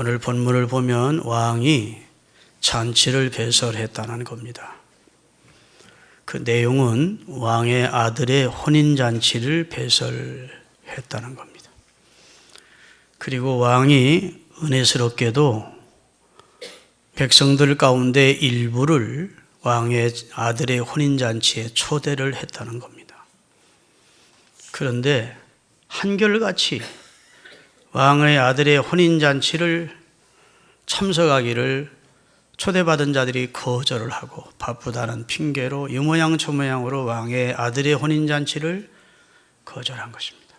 오늘 본문을 보면 왕이 잔치를 배설했다는 겁니다. 그 내용은 왕의 아들의 혼인잔치를 배설했다는 겁니다. 그리고 왕이 은혜스럽게도 백성들 가운데 일부를 왕의 아들의 혼인잔치에 초대를 했다는 겁니다. 그런데 한결같이 왕의 아들의 혼인잔치를 참석하기를 초대받은 자들이 거절을 하고 바쁘다는 핑계로 이 모양 저 모양으로 왕의 아들의 혼인잔치를 거절한 것입니다.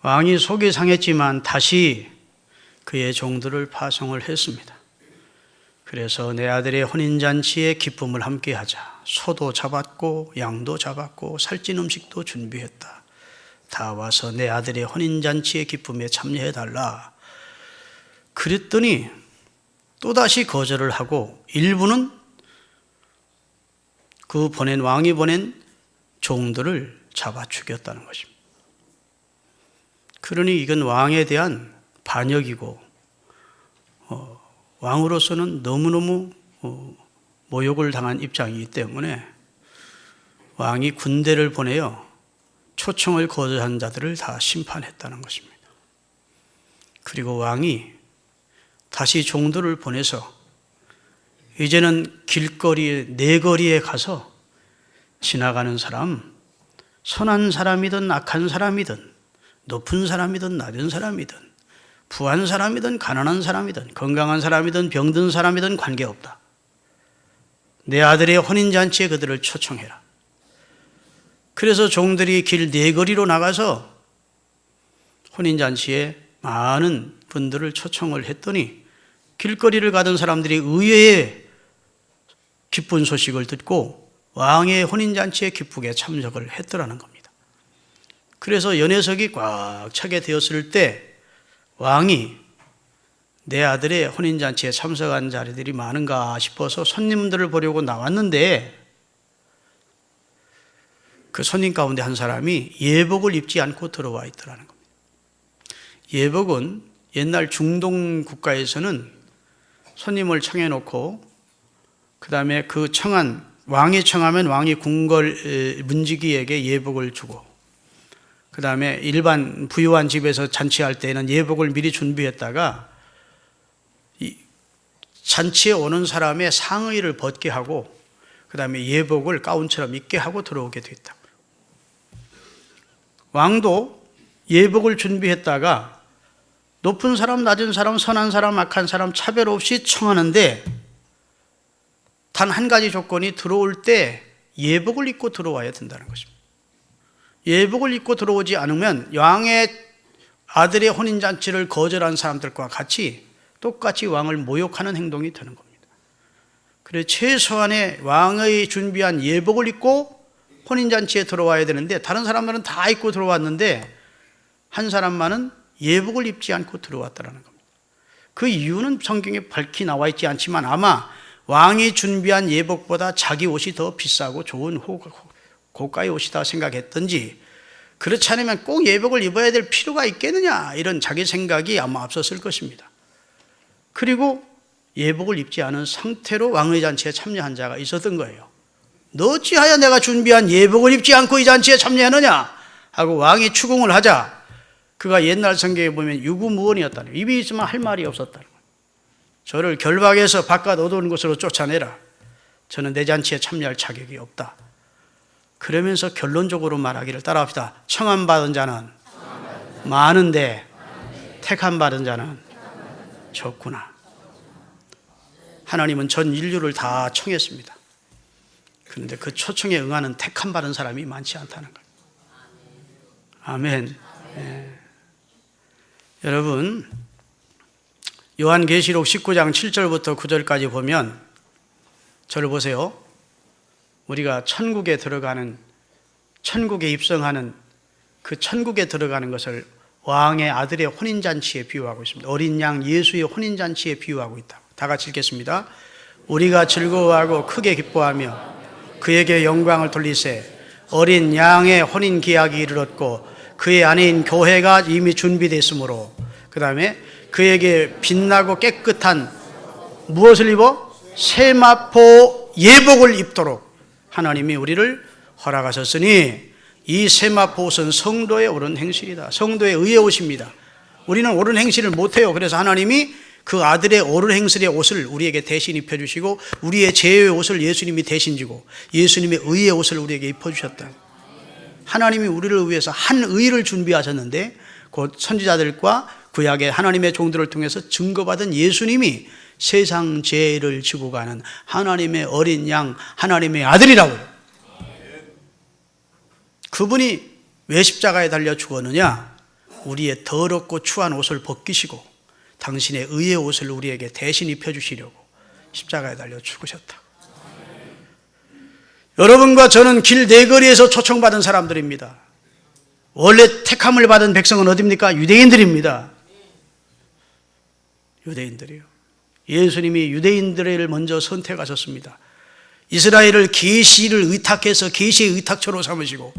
왕이 속이 상했지만 다시 그의 종들을 파송을 했습니다. 그래서 내 아들의 혼인잔치에 기쁨을 함께 하자. 소도 잡았고 양도 잡았고 살찐 음식도 준비했다. 다 와서 내 아들의 혼인잔치의 기쁨에 참여해달라. 그랬더니 또다시 거절을 하고 일부는 그 왕이 보낸 종들을 잡아 죽였다는 것입니다. 그러니 이건 왕에 대한 반역이고 왕으로서는 너무너무 모욕을 당한 입장이기 때문에 왕이 군대를 보내어 초청을 거절한 자들을 다 심판했다는 것입니다. 그리고 왕이 다시 종들을 보내서 이제는 길거리에 내거리에 가서 지나가는 사람, 선한 사람이든 악한 사람이든 높은 사람이든 낮은 사람이든 부한 사람이든 가난한 사람이든 건강한 사람이든 병든 사람이든 관계없다. 내 아들의 혼인잔치에 그들을 초청해라. 그래서 종들이 길 내거리로 나가서 혼인잔치에 많은 분들을 초청을 했더니 길거리를 가던 사람들이 의외의 기쁜 소식을 듣고 왕의 혼인잔치에 기쁘게 참석을 했더라는 겁니다. 그래서 연회석이 꽉 차게 되었을 때 왕이 내 아들의 혼인잔치에 참석한 자리들이 많은가 싶어서 손님들을 보려고 나왔는데 그 손님 가운데 한 사람이 예복을 입지 않고 들어와 있더라는 겁니다. 예복은 옛날 중동 국가에서는 손님을 청해놓고 그 다음에 그 왕이 청하면 왕이 궁궐 문지기에게 예복을 주고 그 다음에 일반 부유한 집에서 잔치할 때는 예복을 미리 준비했다가 잔치에 오는 사람의 상의를 벗게 하고 그 다음에 예복을 가운처럼 입게 하고 들어오게 됐다. 왕도 예복을 준비했다가 높은 사람, 낮은 사람, 선한 사람, 악한 사람 차별 없이 청하는데 단 한 가지 조건이 들어올 때 예복을 입고 들어와야 된다는 것입니다. 예복을 입고 들어오지 않으면 왕의 아들의 혼인잔치를 거절한 사람들과 같이 똑같이 왕을 모욕하는 행동이 되는 겁니다. 그래서 최소한의 왕의 준비한 예복을 입고 혼인잔치에 들어와야 되는데 다른 사람들은 다 입고 들어왔는데 한 사람만은 예복을 입지 않고 들어왔다는 겁니다. 그 이유는 성경에 밝히 나와 있지 않지만 아마 왕이 준비한 예복보다 자기 옷이 더 비싸고 좋은 고가의 옷이다 생각했던지 그렇지 않으면 꼭 예복을 입어야 될 필요가 있겠느냐 이런 자기 생각이 아마 앞섰을 것입니다. 그리고 예복을 입지 않은 상태로 왕의 잔치에 참여한 자가 있었던 거예요. 너 어찌하여 내가 준비한 예복을 입지 않고 이 잔치에 참여하느냐 하고 왕이 추궁을 하자 그가 옛날 성경에 보면 유구무원이었다는 거예요. 입이 있으면 할 말이 없었다는 거예요. 저를 결박해서 바깥 어두운 곳으로 쫓아내라. 저는 내 잔치에 참여할 자격이 없다. 그러면서 결론적으로 말하기를 따라합시다. 청함받은 자는 많은데 택함받은 자는 적구나. 하나님은 전 인류를 다 청했습니다. 그런데 그 초청에 응하는 택함받은 사람이 많지 않다는 거예요. 아멘. 네. 여러분 요한계시록 19장 7절부터 9절까지 보면 저를 보세요. 우리가 천국에 입성하는 그 천국에 들어가는 것을 왕의 아들의 혼인잔치에 비유하고 있습니다. 어린 양 예수의 혼인잔치에 비유하고 있다. 다 같이 읽겠습니다. 우리가 즐거워하고 크게 기뻐하며 그에게 영광을 돌리세. 어린 양의 혼인 기약이 이르렀고 그의 아내인 교회가 이미 준비됐으므로 그 다음에 그에게 빛나고 깨끗한 무엇을 입어? 세마포 예복을 입도록 하나님이 우리를 허락하셨으니 이 세마포 옷은 성도의 옳은 행실이다. 성도의 의의 옷입니다. 우리는 옳은 행실을 못해요. 그래서 하나님이 그 아들의 옳은 행실의 옷을 우리에게 대신 입혀주시고 우리의 죄의 옷을 예수님이 대신 지고 예수님의 의의 옷을 우리에게 입혀주셨다. 하나님이 우리를 위해서 한 의를 준비하셨는데 곧 선지자들과 구약의 하나님의 종들을 통해서 증거받은 예수님이 세상 죄를 지고 가는 하나님의 어린 양, 하나님의 아들이라고요. 그분이 왜 십자가에 달려 죽었느냐? 우리의 더럽고 추한 옷을 벗기시고 당신의 의의 옷을 우리에게 대신 입혀주시려고 십자가에 달려 죽으셨다. 여러분과 저는 길 네거리에서 초청받은 사람들입니다. 원래 택함을 받은 백성은 어디입니까? 유대인들입니다. 유대인들이요. 예수님이 유대인들을 먼저 선택하셨습니다. 이스라엘을 계시를 의탁해서 계시의 의탁처로 삼으시고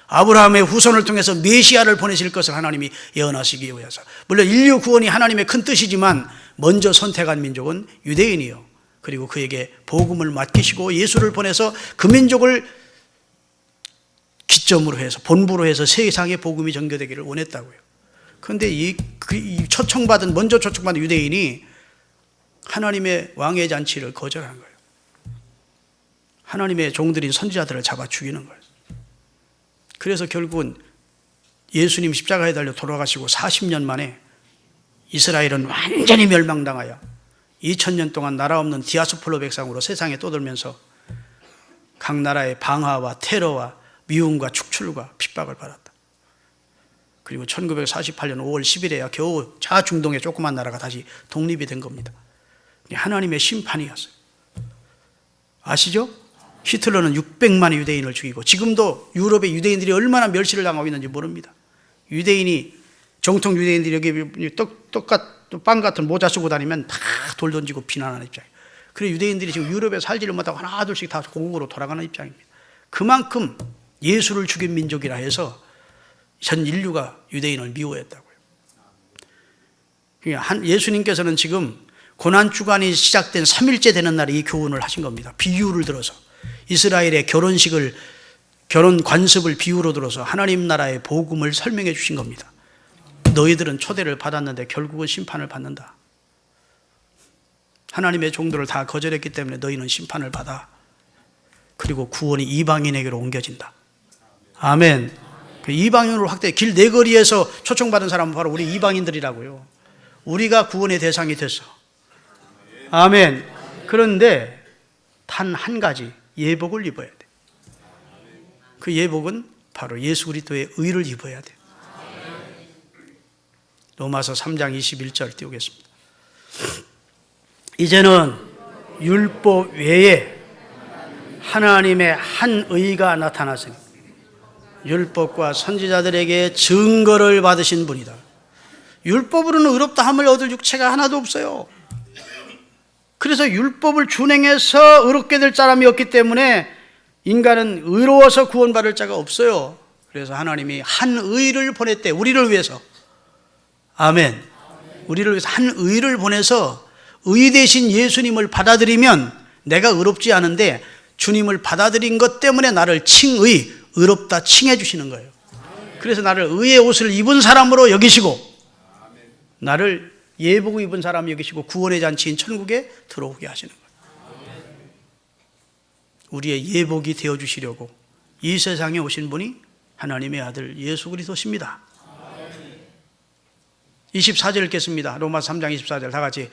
아브라함의 후손을 통해서 메시아를 보내실 것을 하나님이 예언하시기 위해서, 물론 인류 구원이 하나님의 큰 뜻이지만 먼저 선택한 민족은 유대인이요. 그리고 그에게 복음을 맡기시고 예수를 보내서 그 민족을 기점으로 해서 본부로 해서 세상에 복음이 전개되기를 원했다고요. 그런데 이 초청받은 먼저 초청받은 유대인이 하나님의 왕의 잔치를 거절한 거예요. 하나님의 종들인 선지자들을 잡아 죽이는 거예요. 그래서 결국은 예수님 십자가에 달려 돌아가시고 40년 만에 이스라엘은 완전히 멸망당하여 2000년 동안 나라 없는 디아스폴라 백성으로 세상에 떠돌면서 각 나라의 방화와 테러와 미움과 축출과 핍박을 받았다. 그리고 1948년 5월 10일에야 겨우 자중동의 조그만 나라가 다시 독립이 된 겁니다. 하나님의 심판이었어요. 아시죠? 히틀러는 600만의 유대인을 죽이고 지금도 유럽의 유대인들이 얼마나 멸시를 당하고 있는지 모릅니다. 유대인이 정통 유대인들이 여기 빵 같은 모자 쓰고 다니면 다 돌 던지고 비난하는 입장이에요. 그래서 유대인들이 지금 유럽에 살지를 못하고 하나 둘씩 다 고국으로 돌아가는 입장입니다. 그만큼 예수를 죽인 민족이라 해서 전 인류가 유대인을 미워했다고요. 예수님께서는 지금 고난주간이 시작된 3일째 되는 날에 이 교훈을 하신 겁니다. 비유를 들어서 이스라엘의 결혼 관습을 비유로 들어서 하나님 나라의 복음을 설명해 주신 겁니다. 너희들은 초대를 받았는데 결국은 심판을 받는다. 하나님의 종들을 다 거절했기 때문에 너희는 심판을 받아. 그리고 구원이 이방인에게로 옮겨진다. 아멘. 그 이방인으로 확대, 길 네거리에서 초청받은 사람은 바로 우리 이방인들이라고요. 우리가 구원의 대상이 됐어. 아멘. 그런데 단 한 가지 예복을 입어야 돼. 그 예복은 바로 예수 그리스도의 의를 입어야 돼. 로마서 3장 21절 띄우겠습니다. 이제는 율법 외에 하나님의 한 의가 나타났으니 율법과 선지자들에게 증거를 받으신 분이다. 율법으로는 의롭다함을 얻을 육체가 하나도 없어요. 그래서 율법을 준행해서 의롭게 될 사람이 없기 때문에 인간은 의로워서 구원받을 자가 없어요. 그래서 하나님이 한 의를 보냈대. 우리를 위해서. 아멘. 우리를 위해서 한 의를 보내서 의 대신 예수님을 받아들이면 내가 의롭지 않은데 주님을 받아들인 것 때문에 나를 칭의, 의롭다 칭해 주시는 거예요. 그래서 나를 의의 옷을 입은 사람으로 여기시고 나를 예복을 입은 사람 여기시고 구원의 잔치인 천국에 들어오게 하시는 거예요. 우리의 예복이 되어주시려고 이 세상에 오신 분이 하나님의 아들 예수 그리스도십니다. 24절 읽겠습니다. 로마서 3장 24절 다 같이.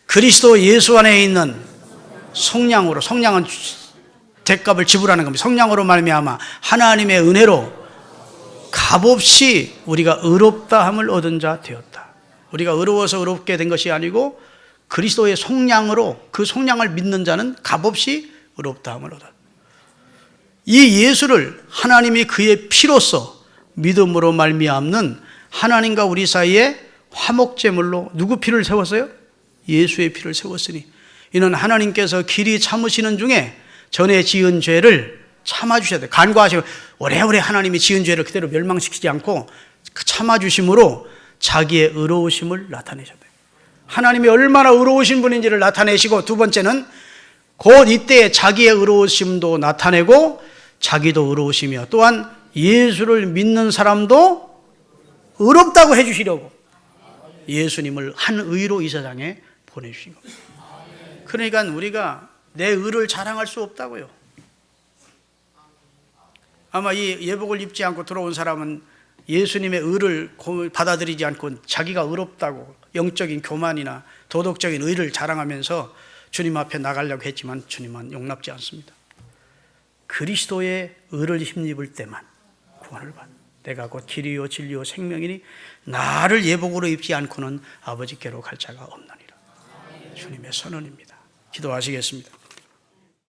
그리스도 예수 안에 있는 성량으로, 성량은 대값을 지불하는 겁니다. 성량으로 말미암아 하나님의 은혜로 값없이 우리가 의롭다함을 얻은 자 되었다. 우리가 의로워서 의롭게 된 것이 아니고 그리스도의 성량으로, 그 성량을 믿는 자는 값없이 의롭다함을 얻었다. 이 예수를 하나님이 그의 피로써 믿음으로 말미암는 하나님과 우리 사이에 화목제물로 누구 피를 세웠어요? 예수의 피를 세웠으니 이는 하나님께서 길이 참으시는 중에 전에 지은 죄를 참아주셔야 돼요. 간과하시고 오래오래 하나님이 지은 죄를 그대로 멸망시키지 않고 참아주심으로 자기의 의로우심을 나타내셨다. 하나님이 얼마나 의로우신 분인지를 나타내시고, 두 번째는 곧 이때 자기의 의로우심도 나타내고 자기도 의로우시며 또한 예수를 믿는 사람도 의롭다고 해주시려고 예수님을 한 의로 이 세상에 보내주신 겁니다. 그러니까 우리가 내 의를 자랑할 수 없다고요. 아마 이 예복을 입지 않고 들어온 사람은 예수님의 의를 받아들이지 않고 자기가 의롭다고 영적인 교만이나 도덕적인 의를 자랑하면서 주님 앞에 나가려고 했지만 주님은 용납지 않습니다. 그리스도의 의를 힘입을 때만 구원을 받는, 내가 곧 길이요 진리요 생명이니 나를 예복으로 입지 않고는 아버지께로 갈 자가 없느니라. 주님의 선언입니다. 기도하시겠습니다.